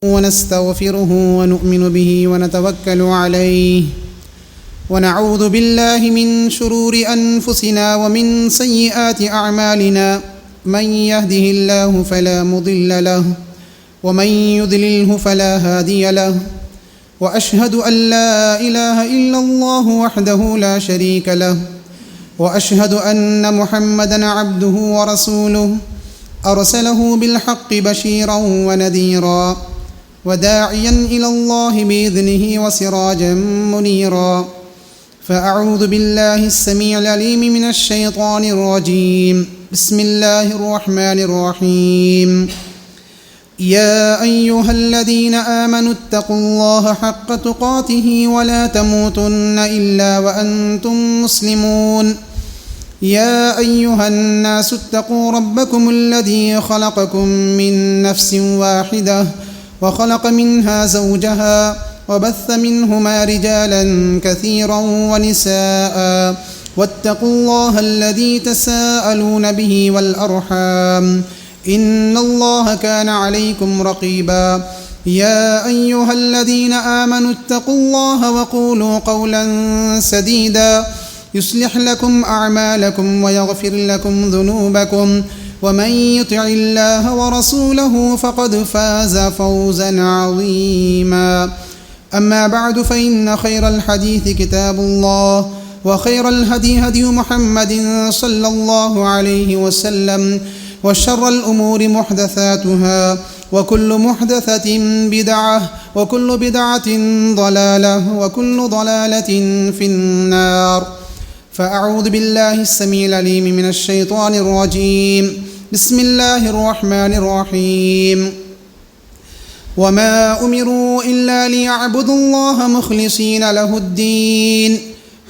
ونستغفره ونؤمن به ونتوكل عليه ونعوذ بالله من شرور أنفسنا ومن سيئات أعمالنا من يهده الله فلا مضل له ومن يضلله فلا هادي له وأشهد أن لا إله إلا الله وحده لا شريك له وأشهد أن محمدًا عبده ورسوله أرسله بالحق بشيرا ونذيرا وداعيا إلى الله بإذنه وسراجا منيرا فأعوذ بالله السميع العليم من الشيطان الرجيم بسم الله الرحمن الرحيم يا أيها الذين آمنوا اتقوا الله حق تقاته ولا تموتن إلا وأنتم مسلمون يا أيها الناس اتقوا ربكم الذي خلقكم من نفس واحدة وخلق منها زوجها وبث منهما رجالا كثيرا ونساء واتقوا الله الذي تساءلون به والأرحام إن الله كان عليكم رقيبا يا أيها الذين آمنوا اتقوا الله وقولوا قولا سديدا يصلح لكم أعمالكم ويغفر لكم ذنوبكم ومن يطع الله ورسوله فقد فاز فوزا عظيما أما بعد فإن خير الحديث كتاب الله وخير الهدي هدي محمد صلى الله عليه وسلم وشر الأمور محدثاتها وكل محدثة بدعة وكل بدعة ضلالة وكل ضلالة في النار فأعوذ بالله السميع العليم من الشيطان الرجيم بسم الله الرحمن الرحيم وما أمروا إلا ليعبدوا الله مخلصين له الدين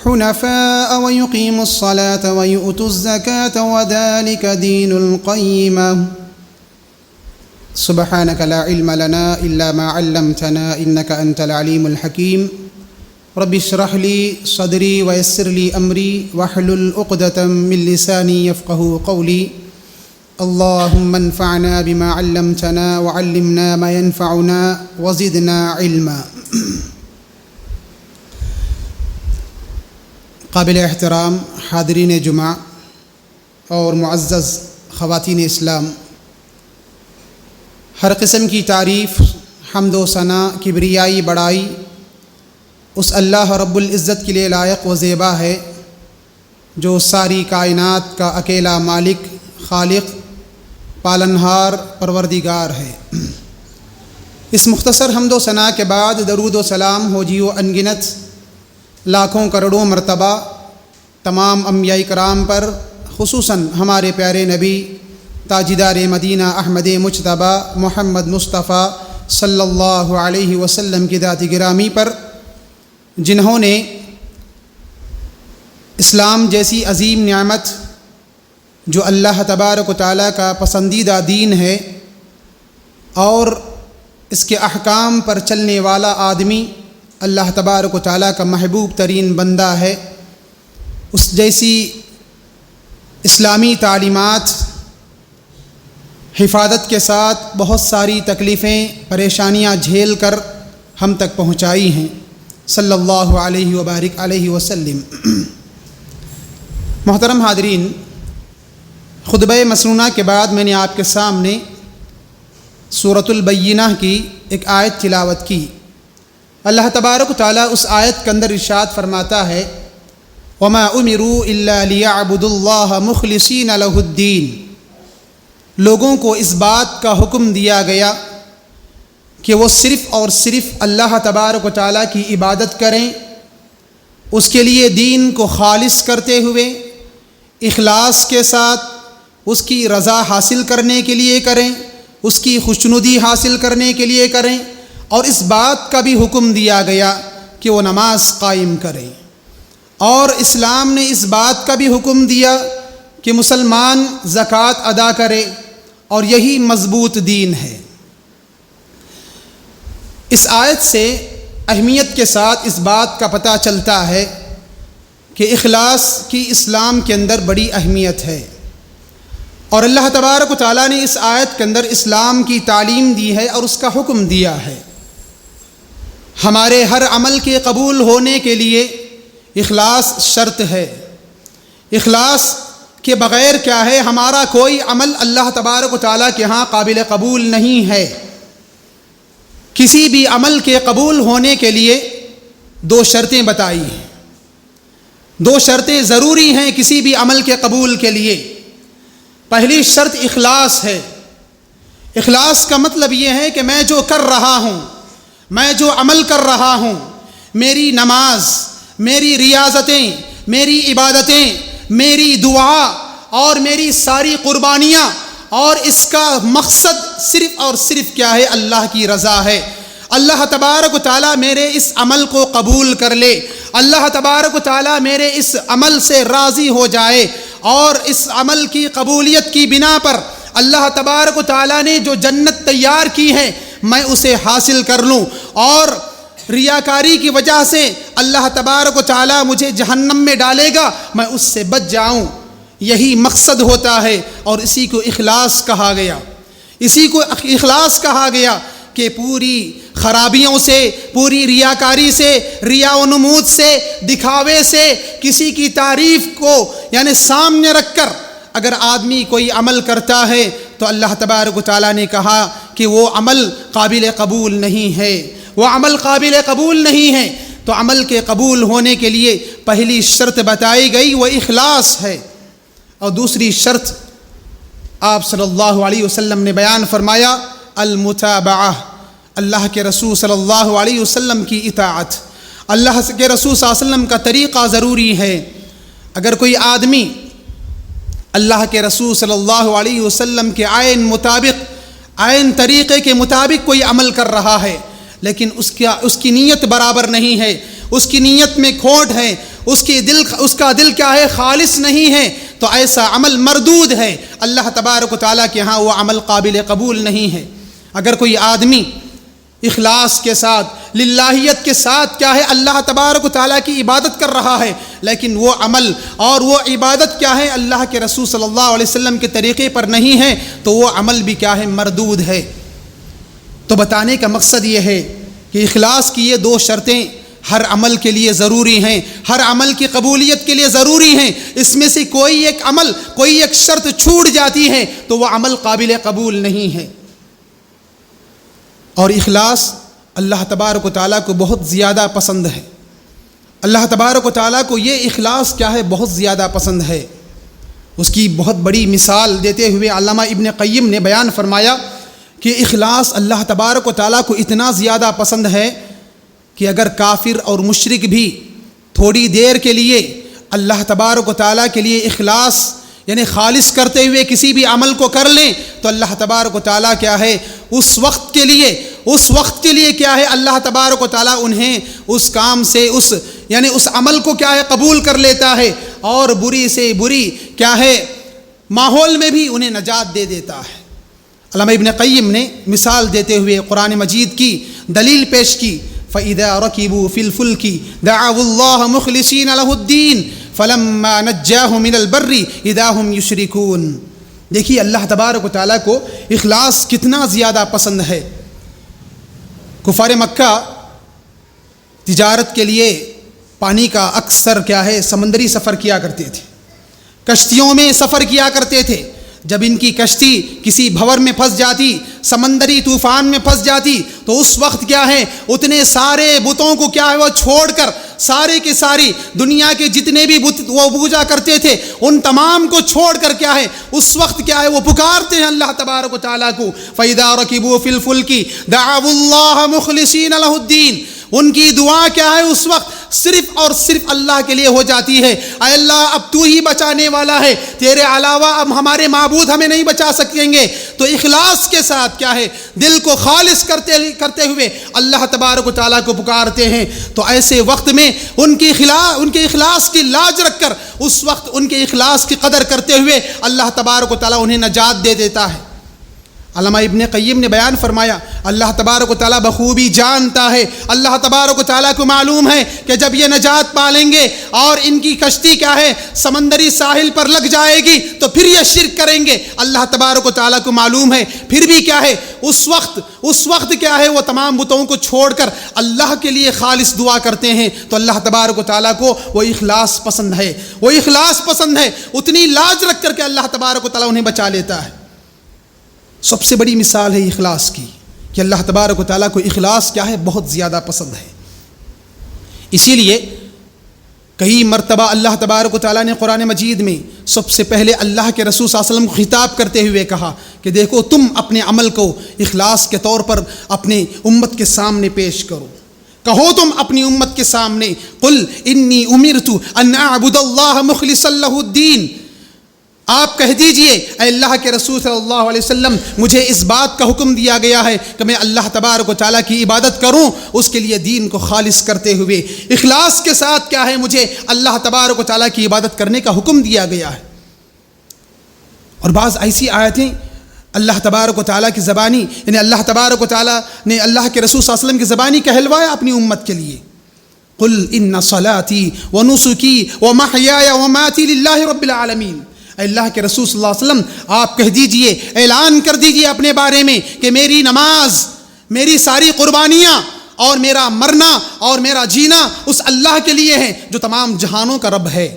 حنفاء ويقيموا الصلاة ويؤتوا الزكاة وذلك دين القيمة سبحانك لا علم لنا إلا ما علمتنا إنك أنت العليم الحكيم رب اشرح لي صدري ويسر لي أمري واحلل عقدة من لساني يفقهوا قولي اللهم انفعنا بما علمتنا وعلمنا ما ينفعنا وزدنا علما قابل احترام حاضرین جمعہ اور معزز خواتین اسلام، ہر قسم کی تعریف، حمد و ثنا، کبریائی، بڑائی اس اللہ رب العزت کے لیے لائق و زیبا ہے جو ساری کائنات کا اکیلا مالک، خالق، پالنہار، پروردگار ہے۔ اس مختصر حمد و ثنا کے بعد درود و سلام ہو جی و انگنت لاکھوں کروڑوں مرتبہ تمام انبیاء کرام پر، خصوصاً ہمارے پیارے نبی تاجدار مدینہ احمد مجتبی محمد مصطفیٰ صلی اللہ علیہ وسلم کی ذات گرامی پر، جنہوں نے اسلام جیسی عظیم نعمت جو اللہ تبارک و تعالیٰ کا پسندیدہ دین ہے اور اس کے احکام پر چلنے والا آدمی اللہ تبارک و تعالیٰ کا محبوب ترین بندہ ہے، اس جیسی اسلامی تعلیمات حفاظت کے ساتھ بہت ساری تکلیفیں، پریشانیاں جھیل کر ہم تک پہنچائی ہیں، صلی اللہ علیہ وبارک علیہ وسلم۔ محترم حاضرین، خطبہ مسنونہ کے بعد میں نے آپ کے سامنے سورۃ البینہ کی ایک آیت تلاوت کی۔ اللہ تبارک و تعالیٰ اس آیت کے اندر ارشاد فرماتا ہے وَمَا أُمِرُوا إِلَّا لِيَعْبُدُوا اللَّهَ مُخْلِصِينَ لَهُ الدِّينَ، لوگوں کو اس بات کا حکم دیا گیا کہ وہ صرف اور صرف اللہ تبارک و تعالیٰ کی عبادت کریں، اس کے لیے دین کو خالص کرتے ہوئے اخلاص کے ساتھ اس کی رضا حاصل کرنے کے لیے کریں، اس کی خوشنودی حاصل کرنے کے لیے کریں، اور اس بات کا بھی حکم دیا گیا کہ وہ نماز قائم کریں، اور اسلام نے اس بات کا بھی حکم دیا کہ مسلمان زکوٰۃ ادا کرے، اور یہی مضبوط دین ہے۔ اس آیت سے اہمیت کے ساتھ اس بات کا پتہ چلتا ہے کہ اخلاص کی اسلام کے اندر بڑی اہمیت ہے، اور اللہ تبارک و تعالیٰ نے اس آیت کے اندر اسلام کی تعلیم دی ہے اور اس کا حکم دیا ہے۔ ہمارے ہر عمل کے قبول ہونے کے لیے اخلاص شرط ہے۔ اخلاص کے بغیر کیا ہے، ہمارا کوئی عمل اللہ تبارک و تعالیٰ کے ہاں قابل قبول نہیں ہے۔ کسی بھی عمل کے قبول ہونے کے لیے دو شرطیں بتائی ہیں، دو شرطیں ضروری ہیں کسی بھی عمل کے قبول کے لیے۔ پہلی شرط اخلاص ہے۔ اخلاص کا مطلب یہ ہے کہ میں جو کر رہا ہوں، میں جو عمل کر رہا ہوں، میری نماز، میری ریاضتیں، میری عبادتیں، میری دعا اور میری ساری قربانیاں، اور اس کا مقصد صرف اور صرف کیا ہے، اللہ کی رضا ہے۔ اللہ تبارک و تعالیٰ میرے اس عمل کو قبول کر لے، اللہ تبارک و تعالیٰ میرے اس عمل سے راضی ہو جائے، اور اس عمل کی قبولیت کی بنا پر اللہ تبارک و تعالیٰ نے جو جنت تیار کی ہے میں اسے حاصل کر لوں، اور ریاکاری کی وجہ سے اللہ تبارک و تعالیٰ مجھے جہنم میں ڈالے گا، میں اس سے بچ جاؤں۔ یہی مقصد ہوتا ہے، اور اسی کو اخلاص کہا گیا۔ اسی کو اخلاص کہا گیا کہ پوری خرابیوں سے، پوری ریاکاری سے، ریا و نمود سے، دکھاوے سے، کسی کی تعریف کو یعنی سامنے رکھ کر اگر آدمی کوئی عمل کرتا ہے تو اللہ تبارک و تعالیٰ نے کہا کہ وہ عمل قابل قبول نہیں ہے، وہ عمل قابل قبول نہیں ہے۔ تو عمل کے قبول ہونے کے لیے پہلی شرط بتائی گئی وہ اخلاص ہے، اور دوسری شرط آپ صلی اللہ علیہ وسلم نے بیان فرمایا المتابعہ، اللہ کے رسول صلی اللہ علیہ وسلم کی اطاعت۔ اللہ کے رسول صلی اللہ علیہ وسلم کا طریقہ ضروری ہے۔ اگر کوئی آدمی اللہ کے رسول صلی اللہ علیہ وسلم کے عین طریقے کے مطابق کوئی عمل کر رہا ہے، لیکن اس کی نیت برابر نہیں ہے، اس کی نیت میں کھوٹ ہے، اس کا دل کیا ہے، خالص نہیں ہے، تو ایسا عمل مردود ہے، اللہ تبارک و تعالیٰ کے ہاں وہ عمل قابل قبول نہیں ہے۔ اگر کوئی آدمی اخلاص کے ساتھ، للہیت کے ساتھ کیا ہے، اللہ تبارک و تعالیٰ کی عبادت کر رہا ہے، لیکن وہ عمل اور وہ عبادت کیا ہے، اللہ کے رسول صلی اللہ علیہ وسلم کے طریقے پر نہیں ہے، تو وہ عمل بھی کیا ہے، مردود ہے۔ تو بتانے کا مقصد یہ ہے کہ اخلاص کی یہ دو شرطیں ہر عمل کے لیے ضروری ہیں، ہر عمل کی قبولیت کے لیے ضروری ہیں۔ اس میں سے کوئی ایک عمل، کوئی ایک شرط چھوٹ جاتی ہے تو وہ عمل قابل قبول نہیں ہے۔ اور اخلاص اللہ تبارک و تعالیٰ کو بہت زیادہ پسند ہے۔ اللہ تبارک و تعالیٰ کو یہ اخلاص کیا ہے، بہت زیادہ پسند ہے۔ اس کی بہت بڑی مثال دیتے ہوئے علامہ ابن قیم نے بیان فرمایا کہ اخلاص اللہ تبارک و تعالیٰ کو اتنا زیادہ پسند ہے کہ اگر کافر اور مشرک بھی تھوڑی دیر کے لیے اللہ تبارک و تعالیٰ کے لیے اخلاص یعنی خالص کرتے ہوئے کسی بھی عمل کو کر لیں، تو اللہ تبارک و تعالیٰ کیا ہے، اس وقت کے لیے کیا ہے، اللہ تبارک و تعالیٰ انہیں اس کام سے اس عمل کو کیا ہے، قبول کر لیتا ہے، اور بری سے بری کیا ہے ماحول میں بھی انہیں نجات دے دیتا ہے۔ علامہ ابن قیم نے مثال دیتے ہوئے قرآن مجید کی دلیل پیش کی، فَإِذَا رَكِبُوا فِي الْفُلْكِ دَعَوُا اللَّهَ مُخْلِصِينَ لَهُ الدِّينَ فَلَمَّا نَجَّاهُمْ مِنَ الْبَرِّ إِذَا هُمْ يُشْرِكُونَ۔ دیکھیے اللہ تبارک و تعالیٰ کو اخلاص کتنا زیادہ پسند ہے۔ کفار مکہ تجارت کے لیے پانی کا اکثر کیا ہے، سمندری سفر کیا کرتے تھے، کشتیوں میں سفر کیا کرتے تھے۔ جب ان کی کشتی کسی بھور میں پھنس جاتی، سمندری طوفان میں پھنس جاتی، تو اس وقت کیا ہے، اتنے سارے بتوں کو کیا ہے وہ چھوڑ کر، سارے کے ساری دنیا کے جتنے بھی بت وہ پوجا کرتے تھے ان تمام کو چھوڑ کر کیا ہے، اس وقت کیا ہے وہ پکارتے ہیں اللہ تبارک و تعالیٰ کو، فَإِذَا رَكِبُوا فِي الْفُلْكِ دَعَوُا اللَّهَ مُخْلِصِينَ لَهُ الدِّينَ۔ ان کی دعا کیا ہے اس وقت، صرف اور صرف اللہ کے لیے ہو جاتی ہے، اے اللہ اب تو ہی بچانے والا ہے، تیرے علاوہ اب ہمارے معبود ہمیں نہیں بچا سکیں گے۔ تو اخلاص کے ساتھ کیا ہے، دل کو خالص کرتے ہوئے اللہ تبارک و تعالیٰ کو پکارتے ہیں۔ تو ایسے وقت میں ان کے اخلاص کی لاج رکھ کر، اس وقت ان کے اخلاص کی قدر کرتے ہوئے اللہ تبارک و تعالیٰ انہیں نجات دے دیتا ہے۔ علامہ ابن قیم نے بیان فرمایا اللہ تبارک و تعالیٰ بخوبی جانتا ہے، اللہ تبارک و تعالیٰ کو معلوم ہے کہ جب یہ نجات پالیں گے اور ان کی کشتی کیا ہے سمندری ساحل پر لگ جائے گی تو پھر یہ شرک کریں گے، اللہ تبارک و تعالیٰ کو معلوم ہے، پھر بھی کیا ہے اس وقت کیا ہے وہ تمام بتوں کو چھوڑ کر اللہ کے لیے خالص دعا کرتے ہیں، تو اللہ تبارک و تعالیٰ کو وہ اخلاص پسند ہے، وہ اخلاص پسند ہے، اتنی لاج رکھ کر کے اللہ تبارک و تعالیٰ انہیں بچا لیتا ہے۔ سب سے بڑی مثال ہے اخلاص کی کہ اللہ تبارک و تعالیٰ کو اخلاص کیا ہے بہت زیادہ پسند ہے۔ اسی لیے کئی مرتبہ اللہ تبارک و تعالیٰ نے قرآن مجید میں سب سے پہلے اللہ کے رسول صلی اللہ علیہ وسلم کو خطاب کرتے ہوئے کہا کہ دیکھو تم اپنے عمل کو اخلاص کے طور پر اپنے امت کے سامنے پیش کرو، کہو تم اپنی امت کے سامنے قل انی امرت ان اعبد اللہ مخلصا لہ الدین، آپ کہہ دیجئے اے اللہ کے رسول صلی اللہ علیہ وسلم مجھے اس بات کا حکم دیا گیا ہے کہ میں اللہ تبارک و تعالیٰ کی عبادت کروں اس کے لیے دین کو خالص کرتے ہوئے اخلاص کے ساتھ کیا ہے مجھے اللہ تبارک و تعالیٰ کی عبادت کرنے کا حکم دیا گیا ہے۔ اور بعض ایسی آیتیں اللہ تبارک و تعالیٰ کی زبانی یعنی اللہ تبارک و تعالیٰ نے اللہ کے رسول صلی اللہ علیہ وسلم کی زبانی کہلوایا اپنی امت کے لیے قل ان صلاتی ونسکی ومحیای ومماتی للہ رب العالمین، اے اللہ کے رسول صلی اللہ علیہ وسلم آپ کہہ دیجئے اعلان کر دیجئے اپنے بارے میں کہ میری نماز، میری ساری قربانیاں اور میرا مرنا اور میرا جینا اس اللہ کے لیے ہے جو تمام جہانوں کا رب ہے۔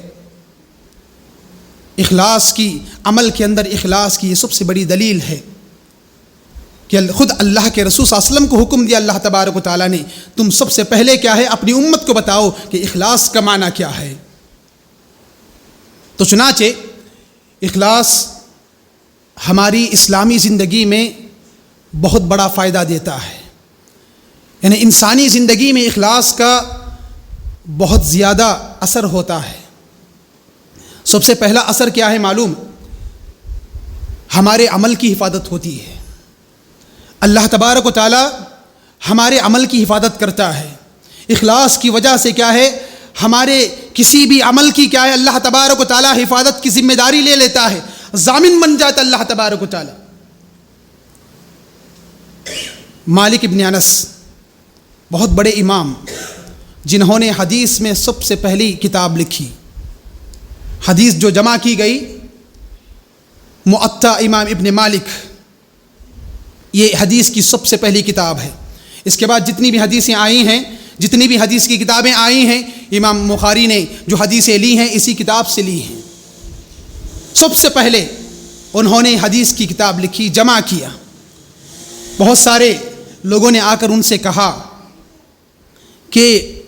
اخلاص کی عمل کے اندر اخلاص کی یہ سب سے بڑی دلیل ہے کہ خود اللہ کے رسول صلی اللہ علیہ وسلم کو حکم دیا اللہ تبارک و تعالیٰ نے تم سب سے پہلے کیا ہے اپنی امت کو بتاؤ کہ اخلاص کا معنی کیا ہے۔ تو چنانچہ اخلاص ہماری اسلامی زندگی میں بہت بڑا فائدہ دیتا ہے، یعنی انسانی زندگی میں اخلاص کا بہت زیادہ اثر ہوتا ہے۔ سب سے پہلا اثر کیا ہے معلوم؟ ہمارے عمل کی حفاظت ہوتی ہے، اللہ تبارک و تعالی ہمارے عمل کی حفاظت کرتا ہے۔ اخلاص کی وجہ سے کیا ہے ہمارے کسی بھی عمل کی کیا ہے اللہ تبارک و تعالیٰ حفاظت کی ذمہ داری لے لیتا ہے، ضامن بن جاتا اللہ تبارک و تعالیٰ۔ مالک ابن انس بہت بڑے امام جنہوں نے حدیث میں سب سے پہلی کتاب لکھی، حدیث جو جمع کی گئی موطا امام ابن مالک، یہ حدیث کی سب سے پہلی کتاب ہے۔ اس کے بعد جتنی بھی حدیثیں آئی ہیں، جتنی بھی حدیث کی کتابیں آئی ہیں، امام بخاری نے جو حدیثیں لی ہیں اسی کتاب سے لی ہیں۔ سب سے پہلے انہوں نے حدیث کی کتاب لکھی، جمع کیا۔ بہت سارے لوگوں نے آ کر ان سے کہا کہ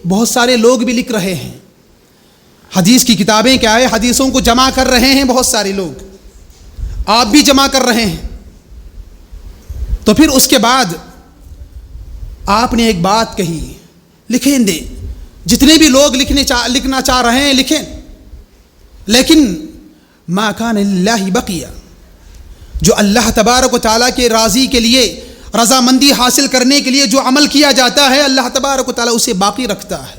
بہت سارے لوگ بھی لکھ رہے ہیں، حدیث کی کتابیں کیا ہے حدیثوں کو جمع کر رہے ہیں بہت سارے لوگ، آپ بھی جمع کر رہے ہیں۔ تو پھر اس کے بعد آپ نے ایک بات کہی، لکھیں دے جتنے بھی لوگ لکھنا چاہ رہے ہیں لکھیں، لیکن ما کان للہ بقیہ، جو اللہ تبارک و تعالیٰ کے راضی کے لیے رضامندی حاصل کرنے کے لیے جو عمل کیا جاتا ہے اللہ تبارک و تعالیٰ اسے باقی رکھتا ہے۔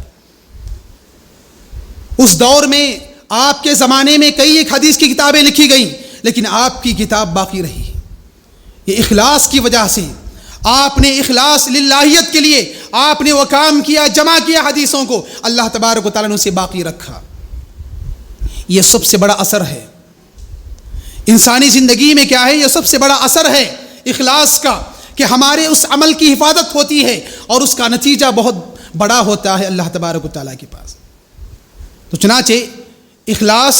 اس دور میں آپ کے زمانے میں کئی ایک حدیث کی کتابیں لکھی گئیں لیکن آپ کی کتاب باقی رہی۔ یہ اخلاص کی وجہ سے آپ نے اخلاص للہیت کے لیے آپ نے وہ کام کیا، جمع کیا حدیثوں کو، اللہ تبارک و تعالیٰ نے اسے باقی رکھا۔ یہ سب سے بڑا اثر ہے انسانی زندگی میں، کیا ہے یہ سب سے بڑا اثر ہے اخلاص کا کہ ہمارے اس عمل کی حفاظت ہوتی ہے اور اس کا نتیجہ بہت بڑا ہوتا ہے اللہ تبارک و تعالیٰ کے پاس۔ تو چنانچہ اخلاص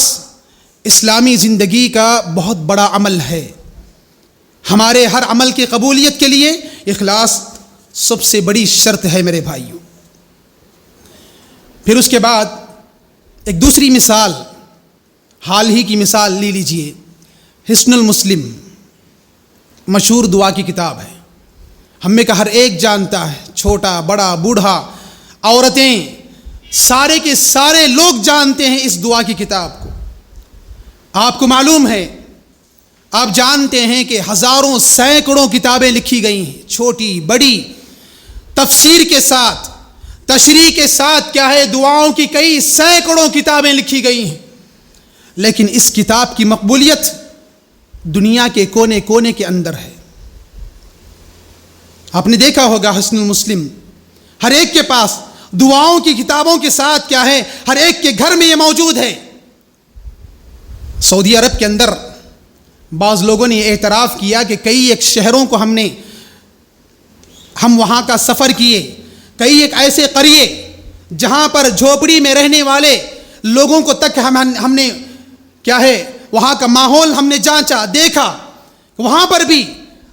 اسلامی زندگی کا بہت بڑا عمل ہے۔ ہمارے ہر عمل کی قبولیت کے لیے اخلاص سب سے بڑی شرط ہے میرے بھائیوں۔ پھر اس کے بعد ایک دوسری مثال، حال ہی کی مثال لے لیجئے، حسن المسلم مشہور دعا کی کتاب ہے، ہم میں کا ہر ایک جانتا ہے، چھوٹا بڑا بوڑھا عورتیں سارے کے سارے لوگ جانتے ہیں اس دعا کی کتاب کو۔ آپ کو معلوم ہے، آپ جانتے ہیں کہ ہزاروں سینکڑوں کتابیں لکھی گئی ہیں، چھوٹی بڑی، تفسیر کے ساتھ تشریح کے ساتھ کیا ہے دعاؤں کی کئی سینکڑوں کتابیں لکھی گئی ہیں، لیکن اس کتاب کی مقبولیت دنیا کے کونے کونے کے اندر ہے۔ آپ نے دیکھا ہوگا حسن المسلم ہر ایک کے پاس دعاؤں کی کتابوں کے ساتھ کیا ہے، ہر ایک کے گھر میں یہ موجود ہے۔ سعودی عرب کے اندر بعض لوگوں نے اعتراف کیا کہ کئی ایک شہروں کو ہم وہاں کا سفر کیے، کئی ایک ایسے قریے جہاں پر جھوپڑی میں رہنے والے لوگوں کو تک ہم نے کیا ہے وہاں کا ماحول ہم نے جانچا، دیکھا، وہاں پر بھی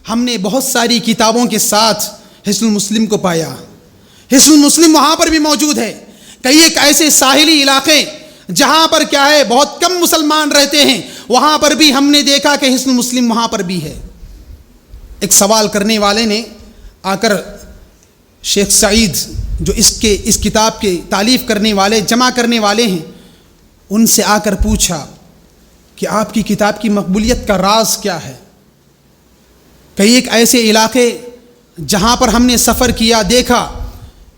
ہم نے بہت ساری کتابوں کے ساتھ حسن المسلم کو پایا۔ حسن المسلم وہاں پر بھی موجود ہے۔ کئی ایک ایسے ساحلی علاقے جہاں پر کیا ہے بہت کم مسلمان رہتے ہیں، وہاں پر بھی ہم نے دیکھا کہ حسن المسلم وہاں پر بھی ہے۔ ایک سوال کرنے والے نے آ کر شیخ سعید جو اس کتاب کے تالیف کرنے والے جمع کرنے والے ہیں ان سے آ کر پوچھا کہ آپ کی کتاب کی مقبولیت کا راز کیا ہے؟ کئی ایک ایسے علاقے جہاں پر ہم نے سفر کیا، دیکھا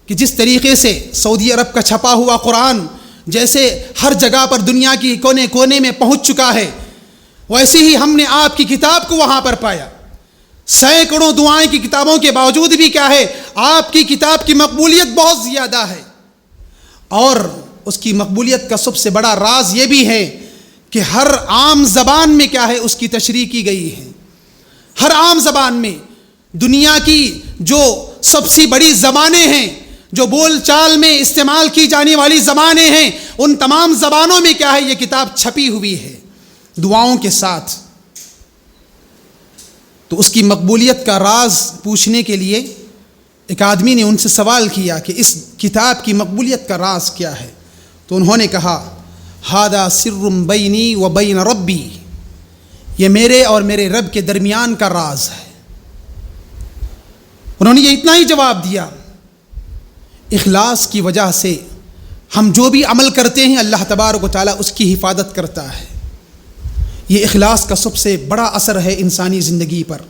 کہ جس طریقے سے سعودی عرب کا چھپا ہوا قرآن جیسے ہر جگہ پر دنیا کی کونے کونے میں پہنچ چکا ہے، ویسے ہی ہم نے آپ کی کتاب کو وہاں پر پایا۔ سینکڑوں دعائیں کی کتابوں کے باوجود بھی کیا ہے آپ کی کتاب کی مقبولیت بہت زیادہ ہے۔ اور اس کی مقبولیت کا سب سے بڑا راز یہ بھی ہے کہ ہر عام زبان میں کیا ہے اس کی تشریح کی گئی ہے۔ ہر عام زبان میں، دنیا کی جو سب سے بڑی زبانیں ہیں، جو بول چال میں استعمال کی جانے والی زبانیں ہیں، ان تمام زبانوں میں کیا ہے یہ کتاب چھپی ہوئی ہے دعاؤں کے ساتھ۔ تو اس کی مقبولیت کا راز پوچھنے کے لیے ایک آدمی نے ان سے سوال کیا کہ اس کتاب کی مقبولیت کا راز کیا ہے؟ تو انہوں نے کہا ھذا سر بینی و بین ربی، یہ میرے اور میرے رب کے درمیان کا راز ہے۔ انہوں نے یہ اتنا ہی جواب دیا، اخلاص کی وجہ سے ہم جو بھی عمل کرتے ہیں اللہ تبارک و تعالیٰ اس کی حفاظت کرتا ہے۔ یہ اخلاص کا سب سے بڑا اثر ہے انسانی زندگی پر۔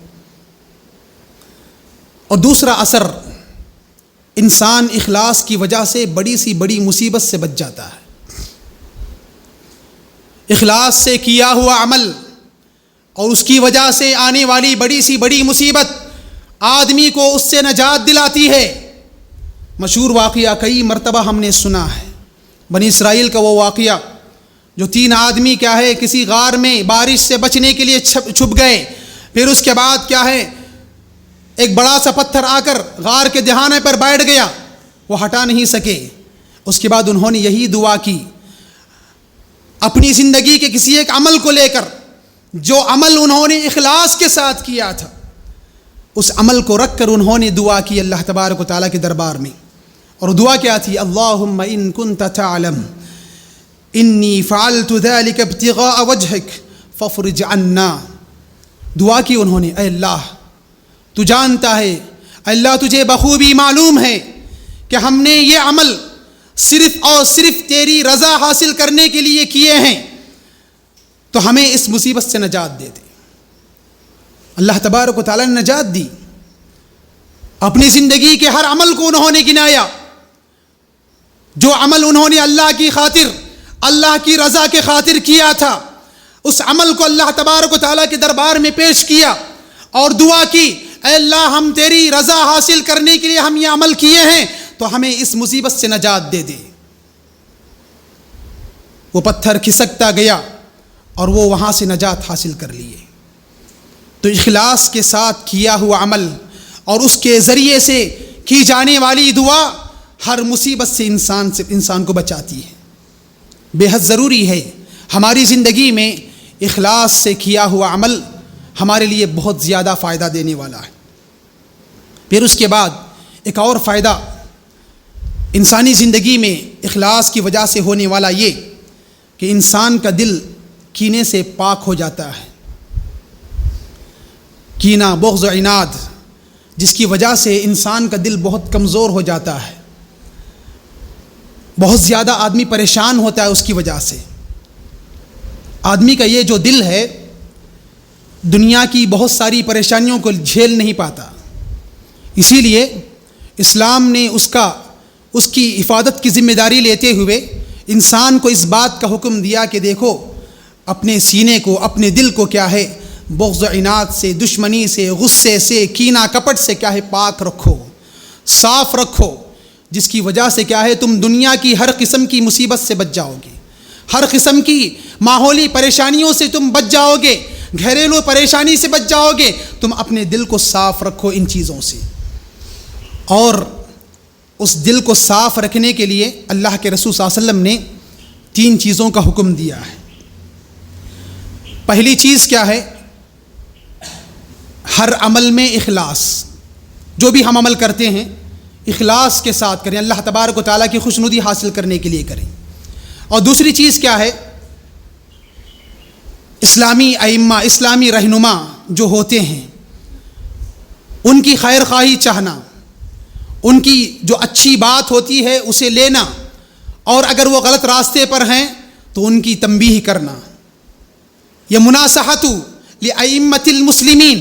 اور دوسرا اثر، انسان اخلاص کی وجہ سے بڑی سی بڑی مصیبت سے بچ جاتا ہے۔ اخلاص سے کیا ہوا عمل اور اس کی وجہ سے آنے والی بڑی سی بڑی مصیبت آدمی کو اس سے نجات دلاتی ہے۔ مشہور واقعہ کئی مرتبہ ہم نے سنا ہے، بنی اسرائیل کا وہ واقعہ جو 3 آدمی کیا ہے کسی غار میں بارش سے بچنے کے لیے چھپ گئے، پھر اس کے بعد کیا ہے ایک بڑا سا پتھر آ کر غار کے دہانے پر بیٹھ گیا، وہ ہٹا نہیں سکے۔ اس کے بعد انہوں نے یہی دعا کی اپنی زندگی کے کسی ایک عمل کو لے کر، جو عمل انہوں نے اخلاص کے ساتھ کیا تھا، اس عمل کو رکھ کر انہوں نے دعا کی اللہ تبارک و تعالیٰ کے دربار میں۔ اور دعا کیا تھی؟ اللہم ان کنت تعلم انی فعلت ذلك ابتغاء وجهك فافرج عنا۔ دعا کی انہوں نے، اے اللہ تو جانتا ہے، اللہ تجھے بخوبی معلوم ہے کہ ہم نے یہ عمل صرف اور صرف تیری رضا حاصل کرنے کے لیے کیے ہیں، تو ہمیں اس مصیبت سے نجات دے دے۔ اللہ تبارک و تعالیٰ نے نجات دی۔ اپنی زندگی کے ہر عمل کو انہوں نے گنایا، جو عمل انہوں نے اللہ کی خاطر، اللہ کی رضا کے خاطر کیا تھا، اس عمل کو اللہ تبارک و تعالیٰ کے دربار میں پیش کیا اور دعا کی، اے اللہ ہم تیری رضا حاصل کرنے کے لیے ہم یہ عمل کیے ہیں، تو ہمیں اس مصیبت سے نجات دے دے۔ وہ پتھر کھسکتا گیا اور وہ وہاں سے نجات حاصل کر لیے۔ تو اخلاص کے ساتھ کیا ہوا عمل اور اس کے ذریعے سے کی جانے والی دعا ہر مصیبت سے انسان کو بچاتی ہے۔ بے حد ضروری ہے ہماری زندگی میں اخلاص سے کیا ہوا عمل ہمارے لیے بہت زیادہ فائدہ دینے والا ہے۔ پھر اس کے بعد ایک اور فائدہ انسانی زندگی میں اخلاص کی وجہ سے ہونے والا یہ کہ انسان کا دل کینے سے پاک ہو جاتا ہے۔ کینہ، بغض و عناد جس کی وجہ سے انسان کا دل بہت کمزور ہو جاتا ہے، بہت زیادہ آدمی پریشان ہوتا ہے اس کی وجہ سے۔ آدمی کا یہ جو دل ہے دنیا کی بہت ساری پریشانیوں کو جھیل نہیں پاتا، اسی لیے اسلام نے اس کی حفاظت کی ذمہ داری لیتے ہوئے انسان کو اس بات کا حکم دیا کہ دیکھو اپنے سینے کو، اپنے دل کو کیا ہے بغض و عناد سے، دشمنی سے، غصے سے، کینہ کپٹ سے کیا ہے پاک رکھو، صاف رکھو، جس کی وجہ سے کیا ہے تم دنیا کی ہر قسم کی مصیبت سے بچ جاؤ گے، ہر قسم کی ماحولی پریشانیوں سے تم بچ جاؤ گے، گھریلو پریشانی سے بچ جاؤ گے۔ تم اپنے دل کو صاف رکھو ان چیزوں سے۔ اور اس دل کو صاف رکھنے کے لیے اللہ کے رسول صلی اللہ علیہ وسلم نے 3 چیزوں کا حکم دیا ہے۔ پہلی چیز کیا ہے؟ ہر عمل میں اخلاص، جو بھی ہم عمل کرتے ہیں اخلاص کے ساتھ کریں، اللہ تبارک و تعالیٰ کی خوشنودی حاصل کرنے کے لیے کریں۔ اور دوسری چیز کیا ہے؟ اسلامی ائمہ، اسلامی رہنما جو ہوتے ہیں ان کی خیر خواہی چاہنا، ان کی جو اچھی بات ہوتی ہے اسے لینا، اور اگر وہ غلط راستے پر ہیں تو ان کی تنبیہ کرنا۔ یہ مناصحۃ لأئمۃ المسلمین،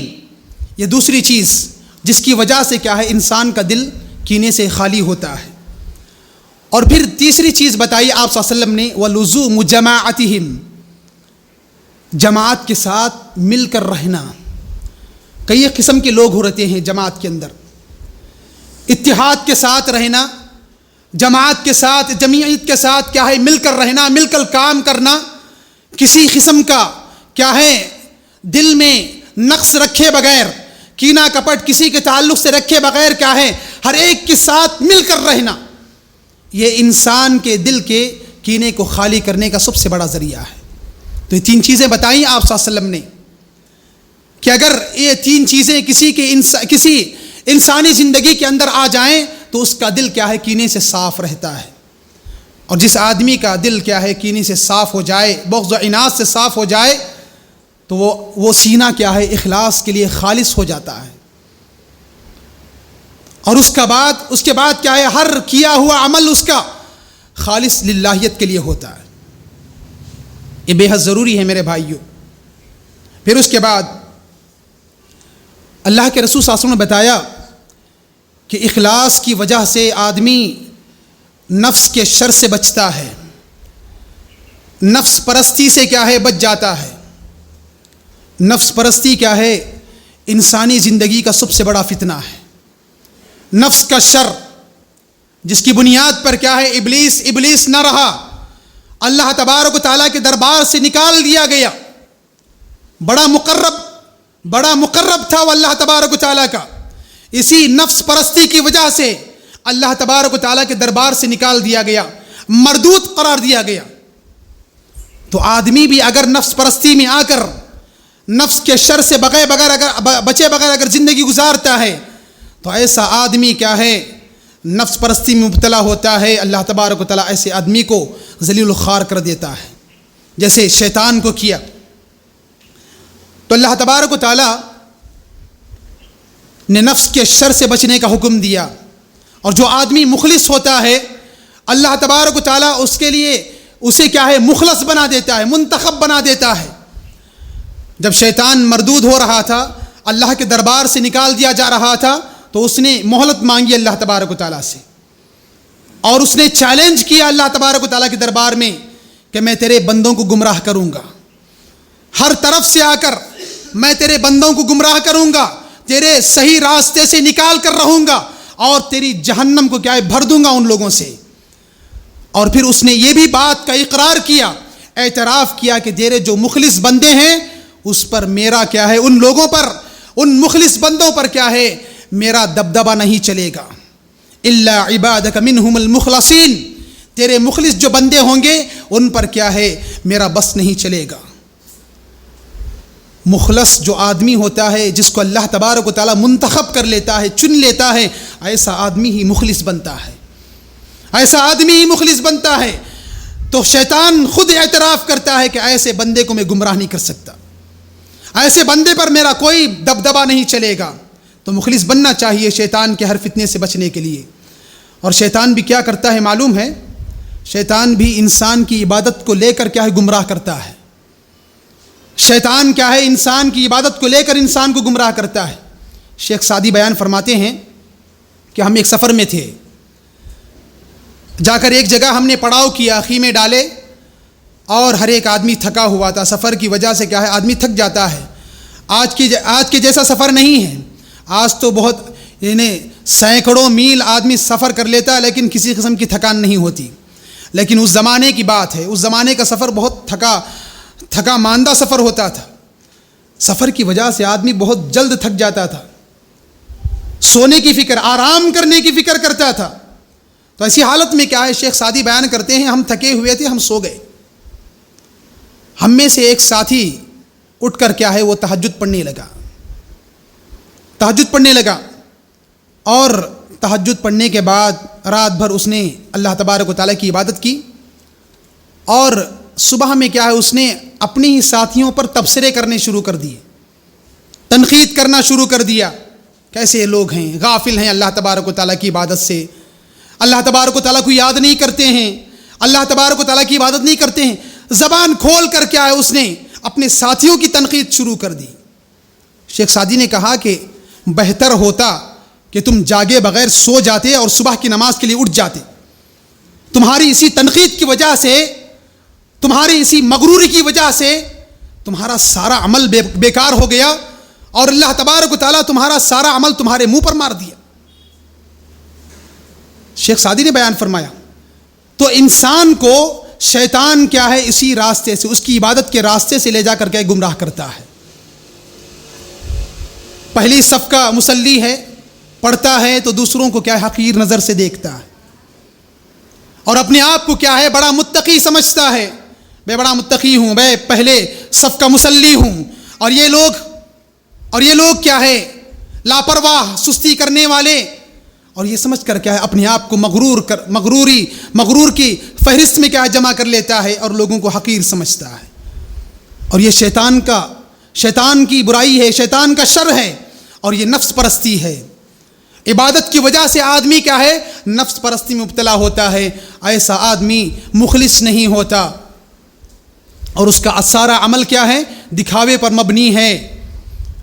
یہ دوسری چیز جس کی وجہ سے کیا ہے انسان کا دل کینے سے خالی ہوتا ہے۔ اور پھر تیسری چیز بتائی آپ صلی اللہ علیہ وسلم نے، وَلُزُومُ جَمَاعَتِهِمْ، جماعت کے ساتھ مل کر رہنا۔ کئی قسم کے لوگ ہوتے ہیں جماعت کے اندر، اتحاد کے ساتھ رہنا، جماعت کے ساتھ، جمعیت کے ساتھ کیا ہے مل کر رہنا، مل کر کام کرنا، کسی قسم کا کیا ہے دل میں نقص رکھے بغیر، کینہ کپٹ کسی کے تعلق سے رکھے بغیر کیا ہے ہر ایک کے ساتھ مل کر رہنا، یہ انسان کے دل کے کینے کو خالی کرنے کا سب سے بڑا ذریعہ ہے۔ تو یہ 3 چیزیں بتائیں آپ صلی اللہ علیہ وسلم نے کہ اگر یہ 3 چیزیں کسی انسانی زندگی کے اندر آ جائیں تو اس کا دل کیا ہے کینے سے صاف رہتا ہے۔ اور جس آدمی کا دل کیا ہے کینے سے صاف ہو جائے، بغض و عناد سے صاف ہو جائے، تو وہ سینہ کیا ہے اخلاص کے لیے خالص ہو جاتا ہے۔ اور اس کے بعد کیا ہے ہر کیا ہوا عمل اس کا خالص للہیت کے لیے ہوتا ہے۔ یہ بے حد ضروری ہے میرے بھائیوں۔ پھر اس کے بعد اللہ کے رسول صلی اللہ علیہ وسلم نے بتایا کہ اخلاص کی وجہ سے آدمی نفس کے شر سے بچتا ہے، نفس پرستی سے کیا ہے بچ جاتا ہے۔ نفس پرستی کیا ہے انسانی زندگی کا سب سے بڑا فتنہ ہے۔ نفس کا شر جس کی بنیاد پر کیا ہے ابلیس نہ رہا، اللہ تبارک و تعالیٰ کے دربار سے نکال دیا گیا۔ بڑا مقرب تھا وہ اللہ تبارک و تعالیٰ کا، اسی نفس پرستی کی وجہ سے اللہ تبارک و تعالیٰ کے دربار سے نکال دیا گیا، مردود قرار دیا گیا۔ تو آدمی بھی اگر نفس پرستی میں آ کر نفس کے شر سے بچے بغیر اگر زندگی گزارتا ہے تو ایسا آدمی کیا ہے نفس پرستی میں مبتلا ہوتا ہے۔ اللہ تبارک و تعالیٰ ایسے آدمی کو ذلیل و خوار کر دیتا ہے، جیسے شیطان کو کیا۔ تو اللہ تبارک و تعالیٰ نے نفس کے شر سے بچنے کا حکم دیا، اور جو آدمی مخلص ہوتا ہے اللہ تبارک و تعالیٰ اس کے لیے اسے کیا ہے مخلص بنا دیتا ہے، منتخب بنا دیتا ہے۔ جب شیطان مردود ہو رہا تھا، اللہ کے دربار سے نکال دیا جا رہا تھا، تو اس نے مہلت مانگی اللہ تبارک و تعالیٰ سے، اور اس نے چیلنج کیا اللہ تبارک و تعالیٰ کے دربار میں کہ میں تیرے بندوں کو گمراہ کروں گا، ہر طرف سے آ کر میں تیرے بندوں کو گمراہ کروں گا، تیرے صحیح راستے سے نکال کر رہوں گا، اور تیری جہنم کو کیا ہے بھر دوں گا ان لوگوں سے۔ اور پھر اس نے یہ بھی بات کا اقرار کیا، اعتراف کیا کہ تیرے جو مخلص بندے ہیں اس پر میرا کیا ہے ان لوگوں پر، ان مخلص بندوں پر کیا ہے میرا دبدبہ نہیں چلے گا، الا عبادک منہم المخلصین، تیرے مخلص جو بندے ہوں گے ان پر کیا ہے میرا بس نہیں چلے گا۔ مخلص جو آدمی ہوتا ہے جس کو اللہ تبارک و تعالیٰ منتخب کر لیتا ہے، چن لیتا ہے، ایسا آدمی ہی مخلص بنتا ہے، ایسا آدمی ہی مخلص بنتا ہے۔ تو شیطان خود اعتراف کرتا ہے کہ ایسے بندے کو میں گمراہ نہیں کر سکتا، ایسے بندے پر میرا کوئی دبدبہ نہیں چلے گا۔ تو مخلص بننا چاہیے شیطان کے ہر فتنے سے بچنے کے لیے۔ اور شیطان بھی کیا کرتا ہے معلوم ہے؟ شیطان بھی انسان کی عبادت کو لے کر کیا ہے گمراہ کرتا ہے۔ شیطان کیا ہے انسان کی عبادت کو لے کر انسان کو گمراہ کرتا ہے۔ شیخ سعدی بیان فرماتے ہیں کہ ہم ایک سفر میں تھے، جا کر ایک جگہ ہم نے پڑاؤ کیا، خیمے ڈالے، اور ہر ایک آدمی تھکا ہوا تھا، سفر کی وجہ سے کیا ہے آدمی تھک جاتا ہے۔ آج کے جیسا سفر نہیں ہے. آج تو بہت سینکڑوں میل آدمی سفر کر لیتا ہے لیکن کسی قسم کی تھکان نہیں ہوتی. لیکن اس زمانے کی بات ہے، اس زمانے کا سفر بہت تھکا ماندہ سفر ہوتا تھا. سفر کی وجہ سے آدمی بہت جلد تھک جاتا تھا، سونے کی فکر، آرام کرنے کی فکر کرتا تھا. تو ایسی حالت میں کیا ہے، شیخ سعدی بیان کرتے ہیں ہم تھکے ہوئے تھے، ہم سو گئے. ہم میں سے ایک ساتھی اٹھ کر کیا ہے وہ تہجد پڑھنے لگا اور تہجد پڑھنے کے بعد رات بھر اس نے اللہ تبارک و تعالیٰ کی عبادت کی. اور صبح میں کیا ہے اس نے اپنے ہی ساتھیوں پر تبصرے کرنے شروع کر دیے، تنقید کرنا شروع کر دیا. کیسے لوگ ہیں، غافل ہیں اللہ تبارک و تعالیٰ کی عبادت سے، اللہ تبارک و تعالیٰ کو یاد نہیں کرتے ہیں، اللہ تبارک و تعالیٰ کی عبادت نہیں کرتے ہیں. زبان کھول کر کیا ہے اس نے اپنے ساتھیوں کی تنقید شروع کر دی. شیخ سعدی نے کہا کہ بہتر ہوتا کہ تم جاگے بغیر سو جاتے اور صبح کی نماز کے لیے اٹھ جاتے. تمہاری اسی تنقید کی وجہ سے، تمہاری اسی مغروری کی وجہ سے تمہارا سارا عمل بیکار ہو گیا اور اللہ تبارک و تعالیٰ تمہارا سارا عمل تمہارے منہ پر مار دیا. شیخ سعدی نے بیان فرمایا تو انسان کو شیطان کیا ہے اسی راستے سے، اس کی عبادت کے راستے سے لے جا کر کے گمراہ کرتا ہے. پہلی صف کا مصلی ہے، پڑھتا ہے تو دوسروں کو کیا ہے حقیر نظر سے دیکھتا ہے اور اپنے آپ کو کیا ہے بڑا متقی سمجھتا ہے. میں بڑا متقی ہوں، میں پہلے صف کا مصلی ہوں، اور یہ لوگ کیا ہے لاپرواہ، سستی کرنے والے. اور یہ سمجھ کر کیا ہے اپنے آپ کو مغرور کی فہرست میں کیا ہے جمع کر لیتا ہے اور لوگوں کو حقیر سمجھتا ہے. اور یہ شیطان کی برائی ہے، شیطان کا شر ہے، اور یہ نفس پرستی ہے. عبادت کی وجہ سے آدمی کیا ہے نفس پرستی میں مبتلا ہوتا ہے. ایسا آدمی مخلص نہیں ہوتا اور اس کا سارا عمل کیا ہے دکھاوے پر مبنی ہے،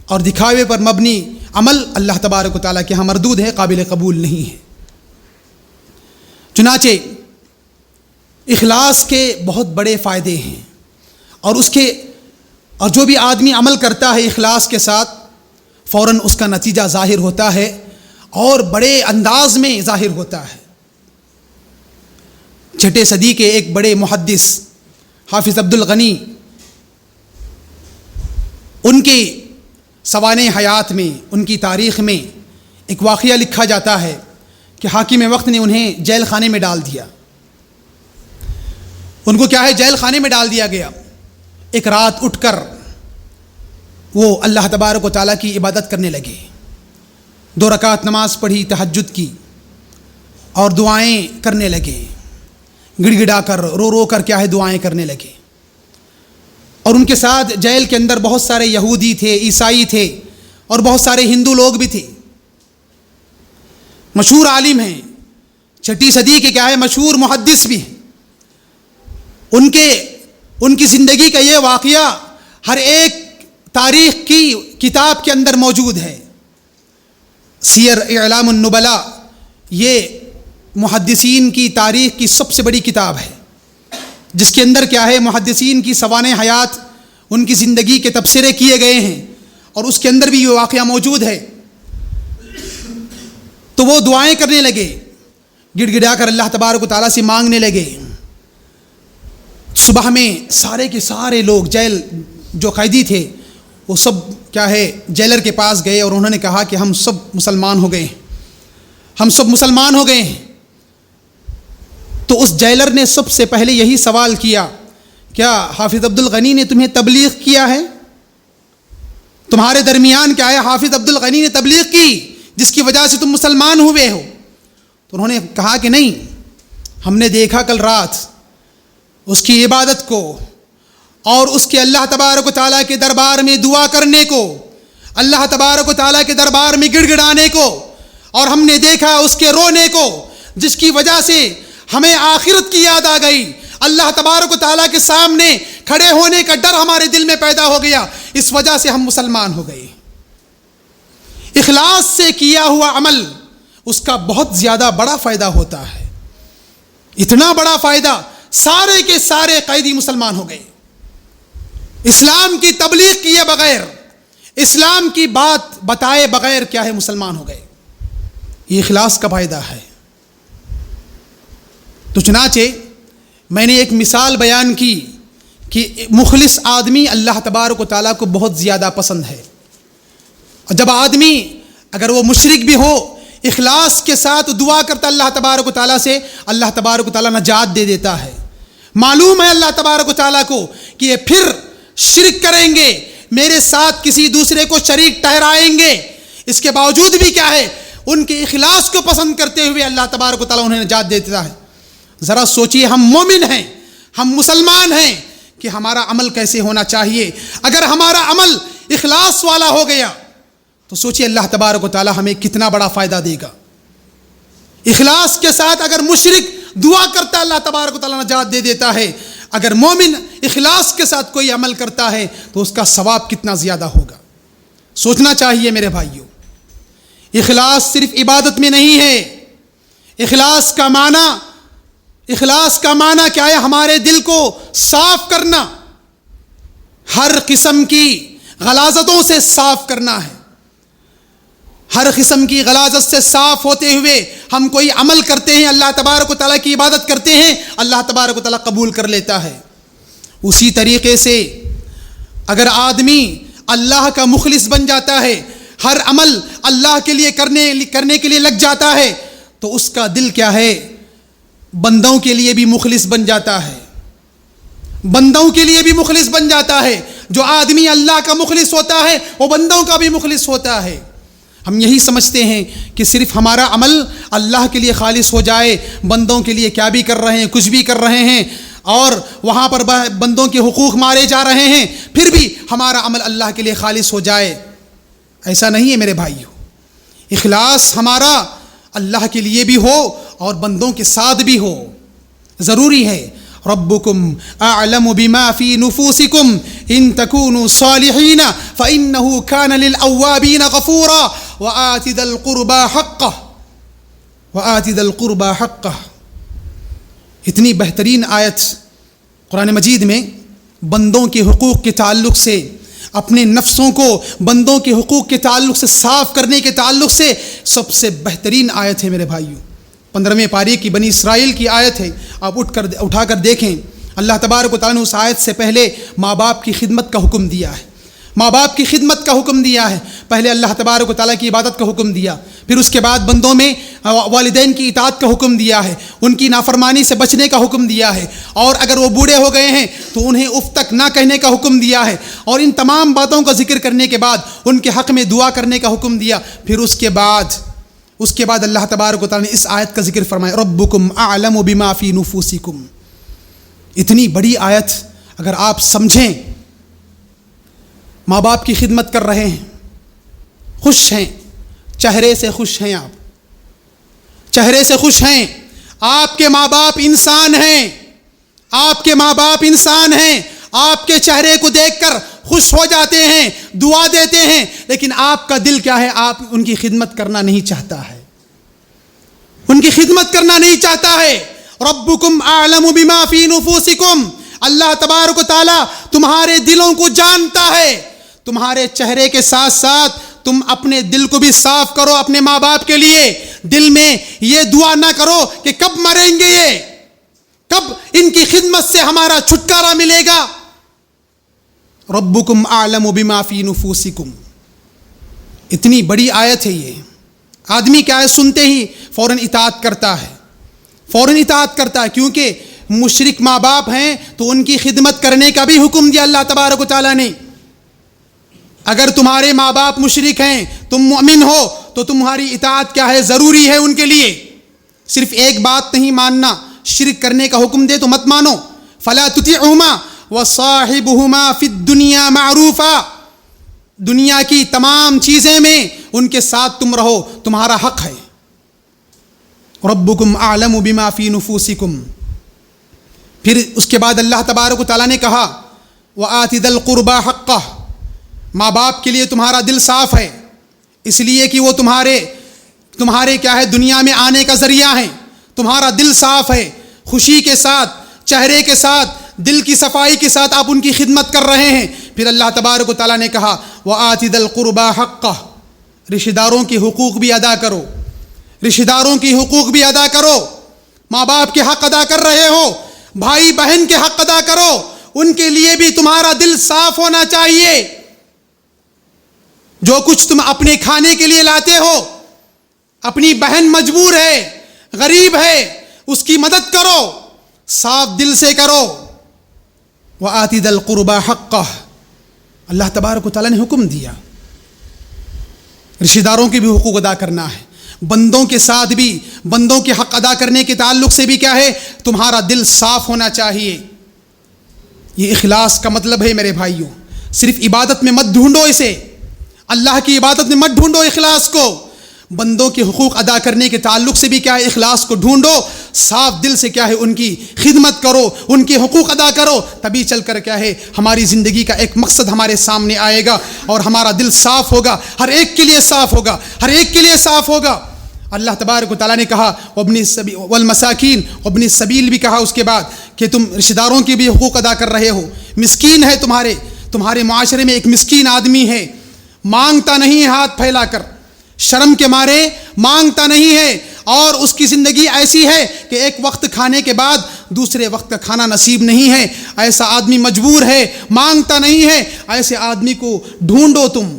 اور دکھاوے پر مبنی عمل اللہ تبارک و تعالیٰ کے ہاں مردود ہے، قابل قبول نہیں ہے. چنانچہ اخلاص کے بہت بڑے فائدے ہیں، اور جو بھی آدمی عمل کرتا ہے اخلاص کے ساتھ فوراً اس کا نتیجہ ظاہر ہوتا ہے اور بڑے انداز میں ظاہر ہوتا ہے. 6 صدی کے ایک بڑے محدث حافظ عبد الغنی، ان کی سوانح حیات میں، ان کی تاریخ میں ایک واقعہ لکھا جاتا ہے کہ حاکم وقت نے انہیں جیل خانے میں ڈال دیا. ان کو کیا ہے جیل خانے میں ڈال دیا گیا. ایک رات اٹھ کر وہ اللہ تبارک و تعالیٰ کی عبادت کرنے لگے. 2 رکعت نماز پڑھی، تہجد کی اور دعائیں کرنے لگے. گڑ گڑا کر، رو کر کیا ہے دعائیں کرنے لگے. اور ان کے ساتھ جیل کے اندر بہت سارے یہودی تھے، عیسائی تھے اور بہت سارے ہندو لوگ بھی تھے. مشہور عالم ہیں، 6 صدی کے کیا ہے مشہور محدث بھی ہیں. ان کی زندگی کا یہ واقعہ ہر ایک تاریخ کی کتاب کے اندر موجود ہے. سیر اعلام النبلاء یہ محدثین کی تاریخ کی سب سے بڑی کتاب ہے، جس کے اندر کیا ہے محدثین کی سوانح حیات، ان کی زندگی کے تبصرے کیے گئے ہیں، اور اس کے اندر بھی یہ واقعہ موجود ہے. تو وہ دعائیں کرنے لگے، گڑ گڑا کر اللہ تبارک و تعالیٰ سے مانگنے لگے. صبح میں سارے کے سارے لوگ جیل جو قیدی تھے وہ سب کیا ہے جیلر کے پاس گئے اور انہوں نے کہا کہ ہم سب مسلمان ہو گئے ہیں. تو اس جیلر نے سب سے پہلے یہی سوال کیا، کیا حافظ عبد الغنی نے تمہیں تبلیغ کیا ہے؟ تمہارے درمیان کیا ہے حافظ عبد الغنی نے تبلیغ کی جس کی وجہ سے تم مسلمان ہوئے ہو؟ تو انہوں نے کہا کہ نہیں، ہم نے دیکھا کل رات اس کی عبادت کو اور اس کے اللہ تبارک و تعالیٰ کے دربار میں دعا کرنے کو، اللہ تبارک و تعالیٰ کے دربار میں گڑ گڑانے کو، اور ہم نے دیکھا اس کے رونے کو جس کی وجہ سے ہمیں آخرت کی یاد آ گئی. اللہ تبارک و تعالیٰ کے سامنے کھڑے ہونے کا ڈر ہمارے دل میں پیدا ہو گیا، اس وجہ سے ہم مسلمان ہو گئے. اخلاص سے کیا ہوا عمل اس کا بہت زیادہ بڑا فائدہ ہوتا ہے. اتنا بڑا فائدہ سارے کے سارے قیدی مسلمان ہو گئے. اسلام کی تبلیغ کیے بغیر، اسلام کی بات بتائے بغیر کیا ہے مسلمان ہو گئے. یہ اخلاص کا فائدہ ہے. تو چنانچہ میں نے ایک مثال بیان کی کہ مخلص آدمی اللہ تبارک و تعالیٰ کو بہت زیادہ پسند ہے. اور جب آدمی اگر وہ مشرک بھی ہو اخلاص کے ساتھ دعا کرتا اللہ تبارک و تعالیٰ سے, اللہ تبارک و تعالیٰ نجات دے دیتا ہے. معلوم ہے اللہ تبارک و تعالیٰ کو کہ یہ پھر شرک کریں گے, میرے ساتھ کسی دوسرے کو شریک ٹھہرائیں گے, اس کے باوجود بھی کیا ہے ان کے اخلاص کو پسند کرتے ہوئے اللہ تبارک و تعالیٰ انہیں نجات دے دیتا ہے. ذرا سوچئے, ہم مومن ہیں, ہم مسلمان ہیں, کہ ہمارا عمل کیسے ہونا چاہیے. اگر ہمارا عمل اخلاص والا ہو گیا تو سوچئے اللہ تبارک و تعالیٰ ہمیں کتنا بڑا فائدہ دے گا. اخلاص کے ساتھ اگر مشرک دعا کرتا اللہ تبارک و تعالیٰ نجات دے دیتا ہے, اگر مومن اخلاص کے ساتھ کوئی عمل کرتا ہے تو اس کا ثواب کتنا زیادہ ہوگا. سوچنا چاہیے میرے بھائیوں. اخلاص صرف عبادت میں نہیں ہے. اخلاص کا معنی کیا ہے؟ ہمارے دل کو صاف کرنا, ہر قسم کی غلاظتوں سے صاف کرنا ہے. ہر قسم کی غلاظت سے صاف ہوتے ہوئے ہم کوئی عمل کرتے ہیں, اللہ تبارک و تعالیٰ کی عبادت کرتے ہیں, اللہ تبارک و تعالیٰ قبول کر لیتا ہے. اسی طریقے سے اگر آدمی اللہ کا مخلص بن جاتا ہے, ہر عمل اللہ کے لیے کرنے کے لیے لگ جاتا ہے, تو اس کا دل کیا ہے بندوں کے لیے بھی مخلص بن جاتا ہے. بندوں کے لیے بھی مخلص بن جاتا ہے. جو آدمی اللہ کا مخلص ہوتا ہے وہ بندوں کا بھی مخلص ہوتا ہے. ہم یہی سمجھتے ہیں کہ صرف ہمارا عمل اللہ کے لیے خالص ہو جائے, بندوں کے لیے کیا بھی کر رہے ہیں, کچھ بھی کر رہے ہیں, اور وہاں پر بندوں کے حقوق مارے جا رہے ہیں, پھر بھی ہمارا عمل اللہ کے لیے خالص ہو جائے. ایسا نہیں ہے میرے بھائیو. اخلاص ہمارا اللہ کے لیے بھی ہو اور بندوں کے ساتھ بھی ہو. ضروری ہے. ربکم اعلم بما فی نفوسکم ان تکونوا صالحین فانہ کان للأوابین غفورا وآت ذا القربى حقہ. اتنی بہترین آیت قرآن مجید میں بندوں کے حقوق کے تعلق سے, اپنے نفسوں کو بندوں کے حقوق کے تعلق سے صاف کرنے کے تعلق سے سب سے بہترین آیت ہے میرے بھائیوں. 15ویں پارے کی بنی اسرائیل کی آیت ہے. آپ اٹھا کر دیکھیں, اللہ تبارک و تعالیٰ نے اس آیت سے پہلے ماں باپ کی خدمت کا حکم دیا ہے. ماں باپ کی خدمت کا حکم دیا ہے. پہلے اللہ تبارک و تعالیٰ کی عبادت کا حکم دیا, پھر اس کے بعد بندوں میں والدین کی اطاعت کا حکم دیا ہے, ان کی نافرمانی سے بچنے کا حکم دیا ہے, اور اگر وہ بوڑھے ہو گئے ہیں تو انہیں اف تک نہ کہنے کا حکم دیا ہے, اور ان تمام باتوں کا ذکر کرنے کے بعد ان کے حق میں دعا کرنے کا حکم دیا. پھر اس کے بعد اللہ تبارک و تعالیٰ نے اس آیت کا ذکر فرمایا, ربکم اعلم بما فی نفوسکم. اتنی بڑی آیت اگر آپ سمجھیں, ماں باپ کی خدمت کر رہے ہیں, خوش ہیں, چہرے سے خوش ہیں, آپ چہرے سے خوش ہیں, آپ کے ماں باپ انسان ہیں, آپ کے ماں باپ انسان ہیں, آپ کے چہرے کو دیکھ کر خوش ہو جاتے ہیں, دعا دیتے ہیں, لیکن آپ کا دل کیا ہے, آپ ان کی خدمت کرنا نہیں چاہتا ہے, ان کی خدمت کرنا نہیں چاہتا ہے. ربکم اعلم بما فی نفوسکم. اللہ تبارک و تعالیٰ تمہارے دلوں کو جانتا ہے. تمہارے چہرے کے ساتھ ساتھ تم اپنے دل کو بھی صاف کرو اپنے ماں باپ کے لیے. دل میں یہ دعا نہ کرو کہ کب مریں گے, یہ کب ان کی خدمت سے ہمارا چھٹکارا ملے گا. ربکم اعلم بما فی نفوسکم. اتنی بڑی آیت ہے یہ. آدمی کیا ہے, سنتے ہی فوراً اطاعت کرتا ہے, فوراً اطاعت کرتا ہے, کیونکہ مشرک ماں باپ ہیں تو ان کی خدمت کرنے کا بھی حکم دیا اللہ تبارک و تعالیٰ نے. اگر تمہارے ماں باپ مشرک ہیں, تم مومن ہو, تو تمہاری اطاعت کیا ہے, ضروری ہے ان کے لیے. صرف ایک بات نہیں ماننا, شرک کرنے کا حکم دے تو مت مانو. فلا تطعهما وصاحبهما فی الدنیا معروفا. دنیا کی تمام چیزیں میں ان کے ساتھ تم رہو, تمہارا حق ہے. ربکم اعلم بما فی نفوسکم. پھر اس کے بعد اللہ تبارک و تعالیٰ نے کہا وآت ذا القربى حقہ. ماں باپ کے لیے تمہارا دل صاف ہے, اس لیے کہ وہ تمہارے کیا ہے, دنیا میں آنے کا ذریعہ ہیں. تمہارا دل صاف ہے, خوشی کے ساتھ, چہرے کے ساتھ, دل کی صفائی کے ساتھ آپ ان کی خدمت کر رہے ہیں. پھر اللہ تبارک و تعالیٰ نے کہا وآت ذی القربى حقہ، رشتہ داروں کے حقوق بھی ادا کرو، رشتہ داروں کی حقوق بھی ادا کرو۔ ماں باپ کے حق ادا کر رہے ہو، بھائی بہن کے حق ادا کرو، ان کے لیے بھی تمہارا دل صاف ہونا چاہیے۔ جو کچھ تم اپنے کھانے کے لیے لاتے ہو، اپنی بہن مجبور ہے، غریب ہے، اس کی مدد کرو، صاف دل سے کرو۔ وآت ذی القربى حقہ، اللہ تبارک و تعالیٰ نے حکم دیا رشتہ داروں کے بھی حقوق ادا کرنا ہے۔ بندوں کے ساتھ بھی، بندوں کے حق ادا کرنے کے تعلق سے بھی کیا ہے؟ تمہارا دل صاف ہونا چاہیے۔ یہ اخلاص کا مطلب ہے میرے بھائیوں۔ صرف عبادت میں مت ڈھونڈو اسے، اللہ کی عبادت میں مت ڈھونڈو اخلاص کو، بندوں کے حقوق ادا کرنے کے تعلق سے بھی کیا ہے؟ اخلاص کو ڈھونڈو، صاف دل سے کیا ہے؟ ان کی خدمت کرو، ان کے حقوق ادا کرو، تبھی چل کر کیا ہے؟ ہماری زندگی کا ایک مقصد ہمارے سامنے آئے گا اور ہمارا دل صاف ہوگا، ہر ایک کے لیے صاف ہوگا، ہر ایک کے لیے صاف ہوگا۔ اللہ تبارک و تعالیٰ نے کہا والمساکین، وابن السبیل بھی کہا اس کے بعد کہ تم رشتہ داروں کے بھی حقوق ادا کر رہے ہو۔ مسکین ہے تمہارے معاشرے میں ایک مسکین آدمی ہے، مانگتا نہیں ہے ہاتھ پھیلا کر، شرم کے مارے مانگتا نہیں ہے، اور اس کی زندگی ایسی ہے کہ ایک وقت کھانے کے بعد دوسرے وقت کا کھانا نصیب نہیں ہے، ایسا آدمی مجبور ہے، مانگتا نہیں ہے، ایسے آدمی کو ڈھونڈو، تم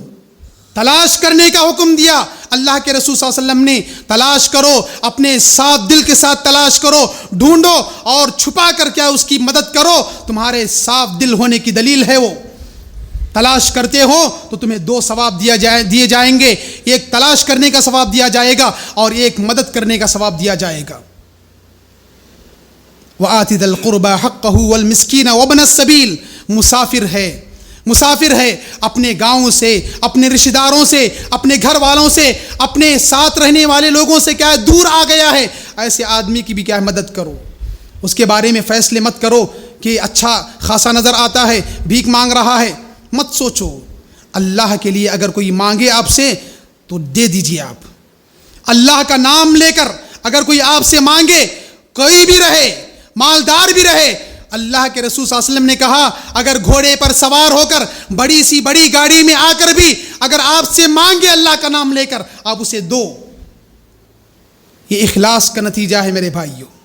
تلاش کرنے کا حکم دیا اللہ کے رسول صلی اللہ علیہ وسلم نے۔ تلاش کرو، اپنے صاف دل کے ساتھ تلاش کرو، ڈھونڈو اور چھپا کر کیا اس کی مدد کرو۔ تمہارے صاف دل ہونے کی دلیل ہے وہ۔ تلاش کرتے ہو تو تمہیں دو ثواب دیے جائیں گے، ایک تلاش کرنے کا ثواب دیا جائے گا اور ایک مدد کرنے کا ثواب دیا جائے گا۔ وآت ذی القربى حقہ والمسکین وابن السبیل، مسافر ہے اپنے گاؤں سے، اپنے رشتہ داروں سے، اپنے گھر والوں سے، اپنے ساتھ رہنے والے لوگوں سے کیا ہے؟ دور آ گیا ہے، ایسے آدمی کی بھی کیا ہے؟ مدد کرو۔ اس کے بارے میں فیصلے مت کرو کہ اچھا خاصا نظر آتا ہے، بھیک مانگ رہا ہے، مت سوچو۔ اللہ کے لیے اگر کوئی مانگے آپ سے تو دے دیجیے۔ آپ اللہ کا نام لے کر اگر کوئی آپ سے مانگے، کوئی بھی رہے، مالدار بھی رہے، اللہ کے رسول صلی اللہ علیہ وسلم نے کہا اگر گھوڑے پر سوار ہو کر بڑی سی بڑی گاڑی میں آ کر بھی اگر آپ سے مانگے اللہ کا نام لے کر، آپ اسے دو۔ یہ اخلاص کا نتیجہ ہے میرے بھائیوں۔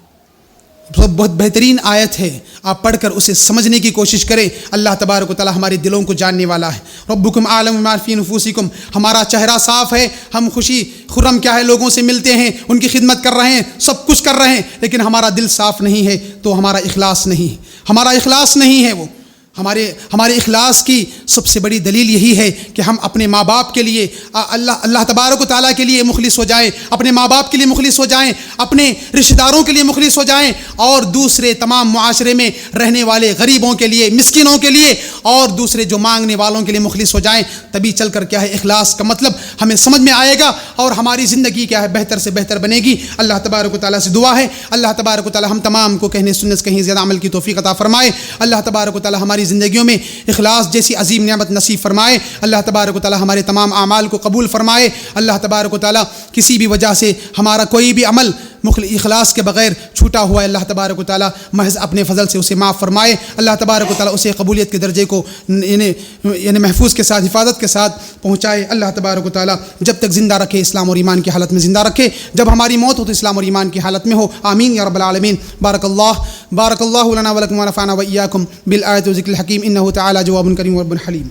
بہت بہترین آیت ہے، آپ پڑھ کر اسے سمجھنے کی کوشش کریں۔ اللہ تبارک و تعالی ہمارے دلوں کو جاننے والا ہے۔ ربکم اعلم بما فی نفوسکم، ہمارا چہرہ صاف ہے، ہم خوشی خرم کیا ہے لوگوں سے ملتے ہیں، ان کی خدمت کر رہے ہیں، سب کچھ کر رہے ہیں، لیکن ہمارا دل صاف نہیں ہے تو ہمارا اخلاص نہیں ہے، ہمارا اخلاص نہیں ہے وہ۔ ہمارے اخلاص کی سب سے بڑی دلیل یہی ہے کہ ہم اپنے ماں باپ کے لیے اللہ تبارک و تعالیٰ کے لیے مخلص ہو جائیں، اپنے ماں باپ کے لیے مخلص ہو جائیں، اپنے رشتہ داروں کے لیے مخلص ہو جائیں، اور دوسرے تمام معاشرے میں رہنے والے غریبوں کے لیے، مسکینوں کے لیے، اور دوسرے جو مانگنے والوں کے لیے مخلص ہو جائیں۔ تبھی چل کر کیا ہے اخلاص کا مطلب ہمیں سمجھ میں آئے گا اور ہماری زندگی کیا ہے بہتر سے بہتر بنے گی۔ اللہ تبارک و تعالیٰ سے دعا ہے اللہ تبارک و تعالیٰ ہم تمام کو کہنے سننے سے کہیں زیادہ عمل کی توفیق عطا فرمائے۔ اللہ تبارک و تعالیٰ ہماری زندگیوں میں اخلاص جیسی عظیم نعمت نصیب فرمائے۔ اللہ تبارک و تعالیٰ ہمارے تمام اعمال کو قبول فرمائے۔ اللہ تبارک و تعالیٰ کسی بھی وجہ سے ہمارا کوئی بھی عمل اخلاص کے بغیر چھوٹا ہوا ہے، اللہ تبارک و تعالیٰ محض اپنے فضل سے اسے معاف فرمائے۔ اللہ تبارک و تعالیٰ اسے قبولیت کے درجے کو یعنی محفوظ کے ساتھ، حفاظت کے ساتھ پہنچائے۔ اللہ تبارک و تعالیٰ جب تک زندہ رکھے اسلام اور ایمان کی حالت میں زندہ رکھے، جب ہماری موت ہو تو اسلام اور ایمان کی حالت میں ہو، آمین یا رب العالمین۔ بارک اللہ لنا ولکم ونفعنا وإياكم بالآیات والذکر الحکیم، انہ تعالی جواب کریم ورب حلیم۔